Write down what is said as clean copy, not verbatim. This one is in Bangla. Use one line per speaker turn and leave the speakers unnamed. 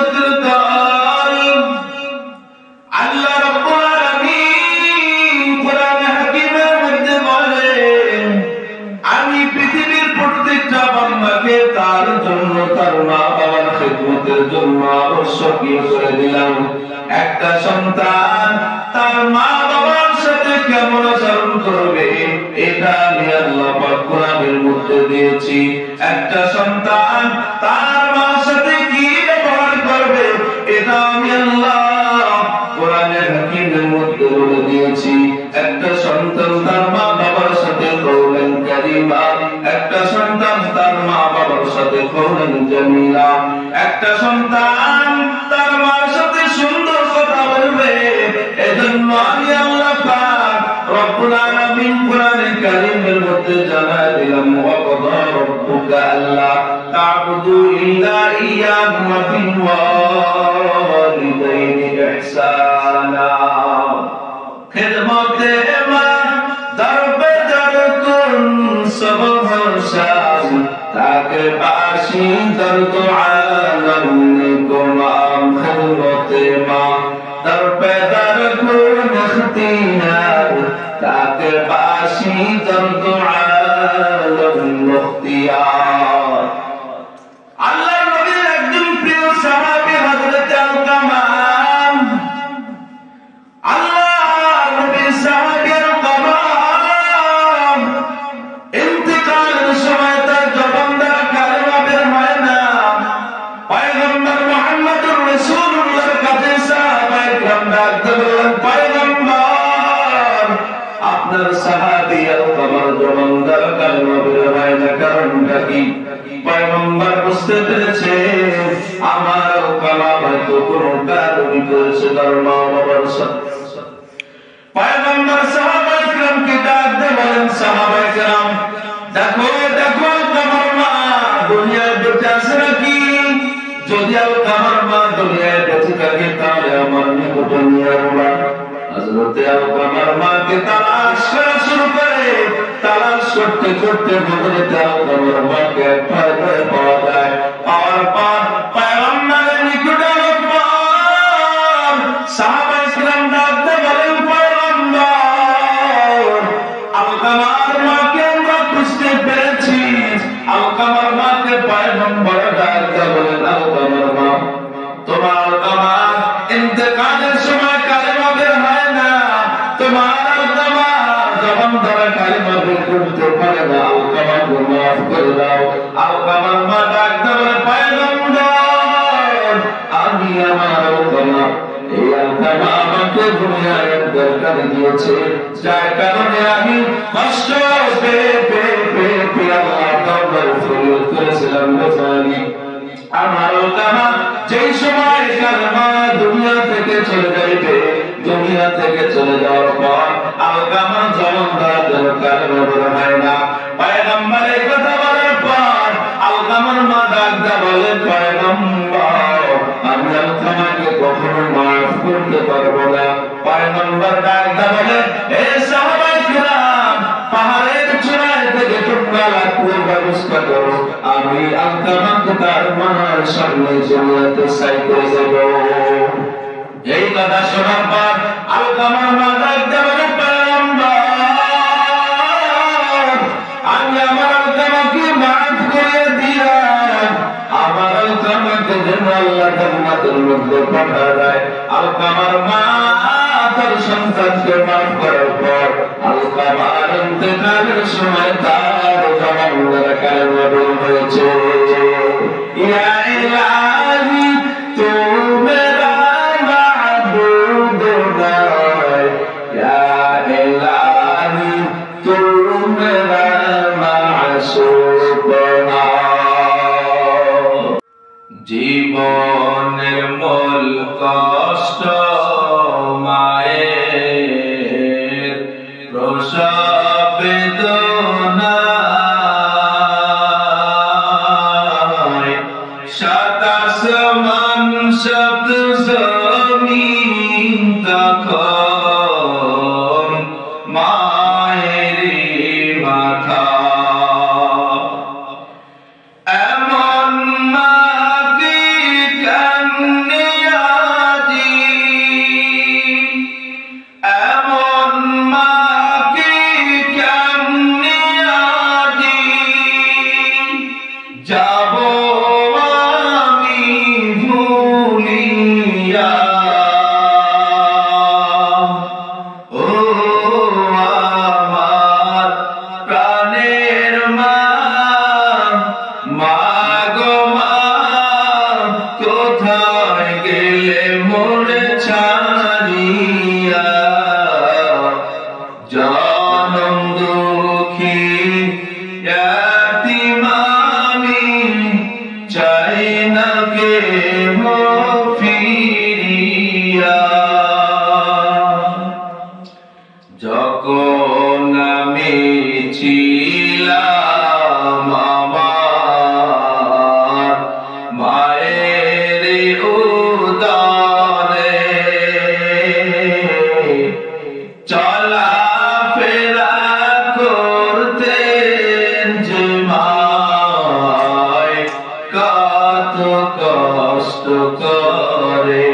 খিদমতের দল। আল্লাহ রাব্বুল আলামিন কোরআনে হাকিমের মধ্যে বলেন, আমি পৃথিবীর প্রত্যেকটা বান্দাকে তার জন্য তার মা বাবার খিদমতের জন্য আবশ্যকীয় করে দিলাম। একটা সন্তান তার মা বাবার সাথে কেমন আচরণ করবে এটা আমি আল্লাহ পাক কোরআনের মধ্যে দিয়েছি। একটা সন্তান তার মার সাথে কি ব্যবহার করবে এটা আমি আল্লাহ কোরআনের হাকিমের মধ্যে বলে দিয়েছি। একটা সন্তান তার মা বাবার সাথে কওলান কারীমা, একটা সন্তান তার মা বাবার সাথে কওলান জামিলা, একটা সন্তান তার মার সাথে সুন্দর কথা বলবে। এজন্য আমি আল্লাহ পাক রব্বুল আলামিন কোরআনে কারীমের মধ্যে জানায় দিলাম, ওয়া ক্বাদা রাব্বুকা আল্লা তা'বুদু ইল্লা ইয়্যাহু ওয়া বিল ওয়ালিদাইনি ইহসানা। খিদমতে মা দরবে দর কুন সব হসান, তাকে বাসি দর্দ আলম কুমাম। খিদমতে মা দরবে দর কুন ইখতিয়ার, তাকে বাসি দর্দ আলম মুখতিয়ার। আল্লাহর নবীর একজন প্রিয় সাহাবী হযরত আলকামা, আল্লাহর নবীর সাহাবী আলকামা ইন্তেকালের সময় তার জবান দ্বারা কালেমা বের হয় না। পয়গম্বর মুহাম্মদুর রাসূলুল্লাহর কাছে সাহাবায়ে কিরাম ডাকতে বললেন, পয়গম্বর আপনার সাহাবী আলকামার জবান দ্বারা কালেমা বের হয় না, কারণটা কি? পয়গম্বর বুঝতে পেরেছে আমার আলকামা হয়তো কোনো কারণে করেছে তার মা বাবার সাথে। পয়গম্বর সাহাবায়ে কিরামকে ডাকতে বলেন, সাহাবায়ে কিরাম দেখো দেখো আলকামার মা দুনিয়ায় বেঁচে আছে নাকি? যদি আলকামার মা দুনিয়ায় বেঁচে থাকে তাহলে আমার নিকট নিয়ে আসবা। হযরত আলকামার মাকে তালাশ করা শুরু করে। তালাশ করতে করতে হযরত আলকামার মাকে পায়ে পাওয়া যায়। পাওয়ার পর পয়গম্বরের নিকট আলকামার সাহাবায়ে কিরাম ডাকতে বলেন, পয়গম্বর আলকামার মাকে আমরা খুঁজতে পেরেছি। আলকামার মাকে পয়গম্বর ডাকতে বলেন, আলকামার মা তোমার আলকামা ইন্তেকালের সময় কালেমা বের হয় না, তোমার আলকামা জবান দ্বারা কালেমা বের করতে পারে না, আলকামাকে মাফ করে দাও। আলকামার মা ডাকতে বলে, পয়গম্বর আমি আমার আলকামা, এই আলকামা আমাকে দুনিয়ায় দরকার দিয়েছে, যার কারণে আমি কষ্ট পেয়ে পেয়ে পেয়ে পেয়ে আল্লাহ দরবার ফরিয়াদ করেছিলাম। আমার আলকামা যেই সময় কালেমা দুনিয়া থেকে চলে যাইবে, দুনিয়া থেকে চলে যাওয়ার পর আলকামা জবান দ্বারা কালেমা বের হয় না। পয়গম্বর এই কথা বলার পর আলকামার মা ডাকতে বলে, পয়গম্বর আমি আলকামাকে কখনো মাফ করতে পারবো না। পয়গম্বর ডাকতে বলে, হে সাহাবায়ে কিরাম পাহাড়ের চূড়ায় থেকে তোমরা লাকুর ব্যবস্থা করো, আমি আলকামাকে তার মার সামনে জমিয়াতে সাই করে দেব। এই কথা শোনার পর আলকামার মা ডাকতে বলে, পয়গম্বর আমি আমার আলকামাকে মাফ করে দিলাম, আমার আলকামাকে যেন আল্লাহ জান্নাতের মধ্যে পাঠায় দেয়। আলকামার মা তার সন্তানকে মাফ করার পর আলকামার ইন্তেকালের সময় তার জবান দ্বারা কালেমা বের হয়েছে, ইয়া ইলাহি তু মেরা মাবুদ নাই, ইয়া ইলাহি তু মেরা মাসুক নাই। জীবনের মূল কষ্ট মায়ের প্রসব বেদনায়, সাত আসমান সাত জমিন তখন মায়েরই মাথা। এমন মাকে কেন কষ্ট করে